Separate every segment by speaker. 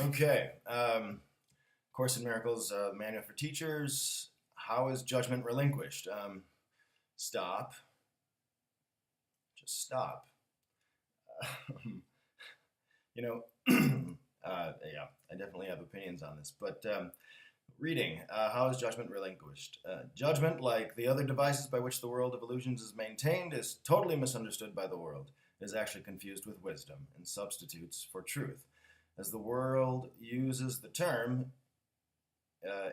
Speaker 1: Okay. Course in Miracles, Manual for Teachers. How is judgment relinquished? Stop. Just stop. you know, yeah, I definitely have opinions on this. But reading, how is judgment relinquished? Judgment, like the other devices by which the world of illusions is maintained, is totally misunderstood by the world. It is actually confused with wisdom and substitutes for truth. As the world uses the term,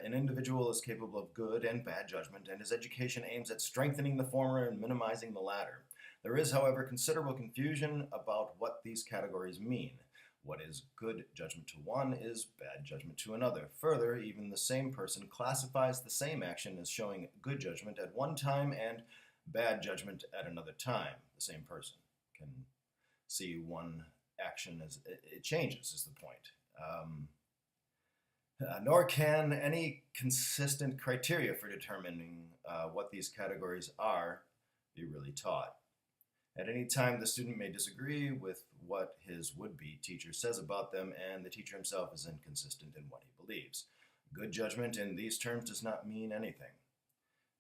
Speaker 1: an individual is capable of good and bad judgment, and his education aims at strengthening the former and minimizing the latter. There is, however, considerable confusion about what these categories mean. What is good judgment to one is bad judgment to another. Further, even the same person classifies the same action as showing good judgment at one time and bad judgment at another time. The same person can see one action as it changes, is the point. Nor can any consistent criteria for determining what these categories are be really taught. At any time, the student may disagree with what his would-be teacher says about them, and the teacher himself is inconsistent in what he believes. Good judgment in these terms does not mean anything.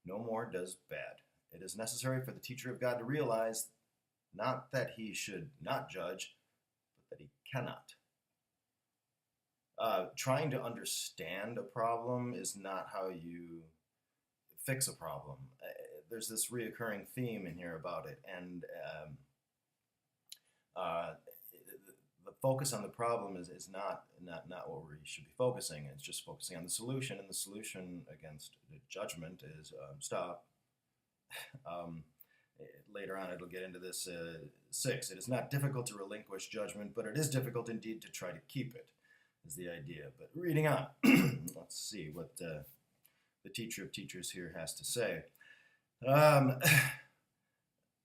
Speaker 1: No more does bad. It is necessary for the teacher of God to realize not that he should not judge, but that he cannot. Trying to understand a problem is not how you fix a problem. There's this reoccurring theme in here about it, and the focus on the problem is not what we should be focusing. It's just focusing on the solution, and the solution against the judgment is stop. Later on, it'll get into this 6. It is not difficult to relinquish judgment, but it is difficult indeed to try to keep it, is the idea. But reading on, let's see what the teacher of teachers here has to say.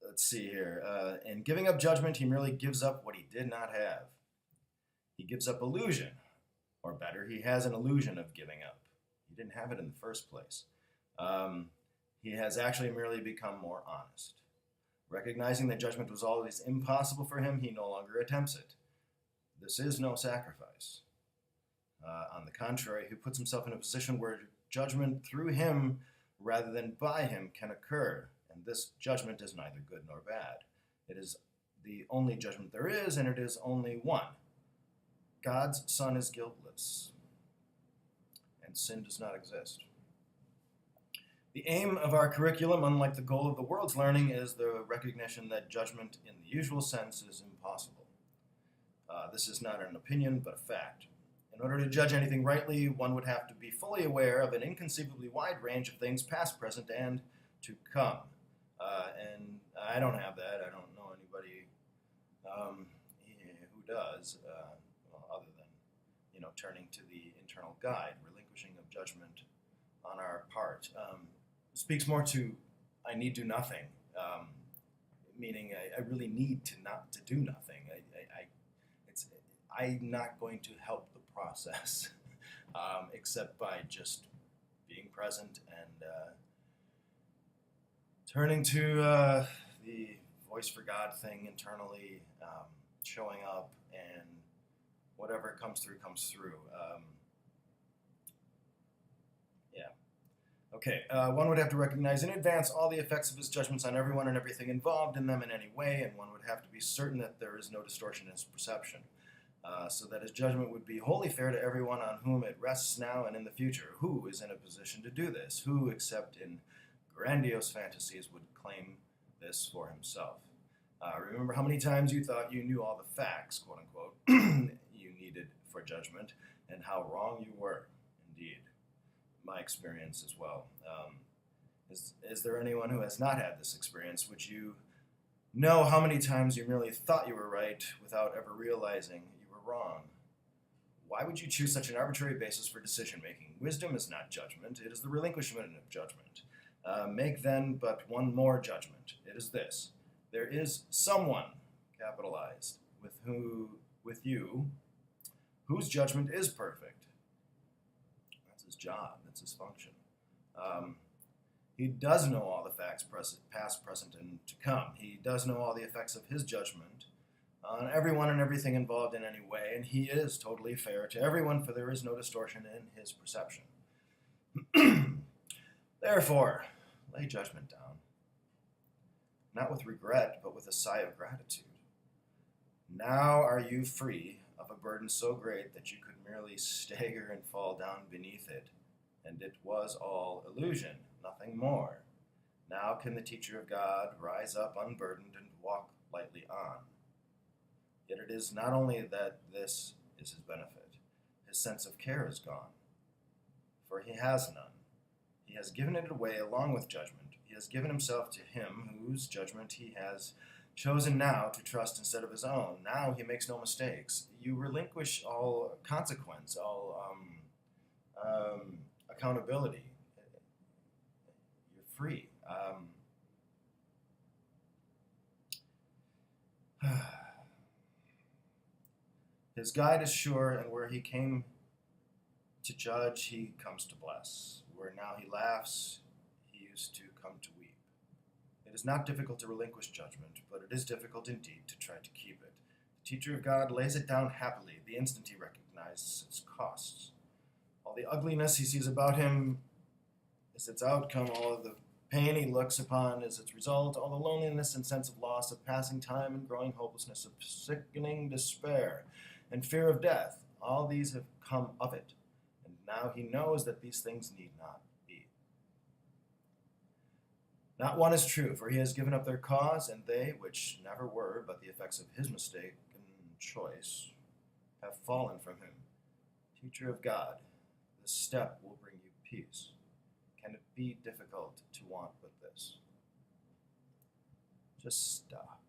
Speaker 1: Let's see here. In giving up judgment, he merely gives up what he did not have. He gives up illusion, or better, he has an illusion of giving up. He didn't have it in the first place. He has actually merely become more honest. Recognizing that judgment was always impossible for him, he no longer attempts it. This is no sacrifice. On the contrary, he puts himself in a position where judgment through him rather than by him can occur, and this judgment is neither good nor bad. It is the only judgment there is, and it is only one. God's Son is guiltless, and sin does not exist. The aim of our curriculum, unlike the goal of the world's learning, is the recognition that judgment in the usual sense is impossible. This is not an opinion, but a fact. In order to judge anything rightly, one would have to be fully aware of an inconceivably wide range of things, past, present, and to come. And I don't have that. I don't know anybody who does, other than turning to the internal guide, relinquishing of judgment on our part. Speaks more to I need do nothing, meaning I really need to not to do nothing. I'm not going to help the process, except by just being present and turning to the voice for God thing internally, showing up, and whatever comes through, comes through. Okay, one would have to recognize in advance all the effects of his judgments on everyone and everything involved in them in any way, and one would have to be certain that there is no distortion in his perception, so that his judgment would be wholly fair to everyone on whom it rests now and in the future. Who is in a position to do this? Who, except in grandiose fantasies, would claim this for himself? Remember how many times you thought you knew all the facts, quote-unquote, you needed for judgment, and how wrong you were, indeed. My experience as well. Is there anyone who has not had this experience? Would you know how many times you merely thought you were right without ever realizing you were wrong? Why would you choose such an arbitrary basis for decision-making? Wisdom is not judgment. It is the relinquishment of judgment. Make then but one more judgment. It is this. There is someone, capitalized, with you, whose judgment is perfect. That's his job. That's his function. He does know all the facts, past, present, and to come. He does know all the effects of his judgment on everyone and everything involved in any way, and he is totally fair to everyone, for there is no distortion in his perception. Therefore, lay judgment down, not with regret, but with a sigh of gratitude. Now are you free of a burden so great that you could merely stagger and fall down beneath it, and it was all illusion, nothing more. Now can the teacher of God rise up unburdened and walk lightly on. Yet it is not only that this is his benefit, his sense of care is gone, for he has none. He has given it away along with judgment. He has given himself to him whose judgment he has chosen now to trust instead of his own. Now he makes no mistakes. You relinquish all consequence, all accountability. You're free. His guide is sure, and where he came to judge, he comes to bless. Where now he laughs, he used to come to weep. It is not difficult to relinquish judgment, but it is difficult indeed to try to keep it. The teacher of God lays it down happily the instant he recognizes its costs. All the ugliness he sees about him is its outcome, all of the pain he looks upon is its result, all the loneliness and sense of loss, of passing time and growing hopelessness, of sickening despair and fear of death, all these have come of it, and now he knows that these things need not be. Not one is true, for he has given up their cause, and they, which never were but the effects of his mistaken choice, have fallen from him. Teacher of God, this step will bring you peace. Can it be difficult to want but this? Just stop.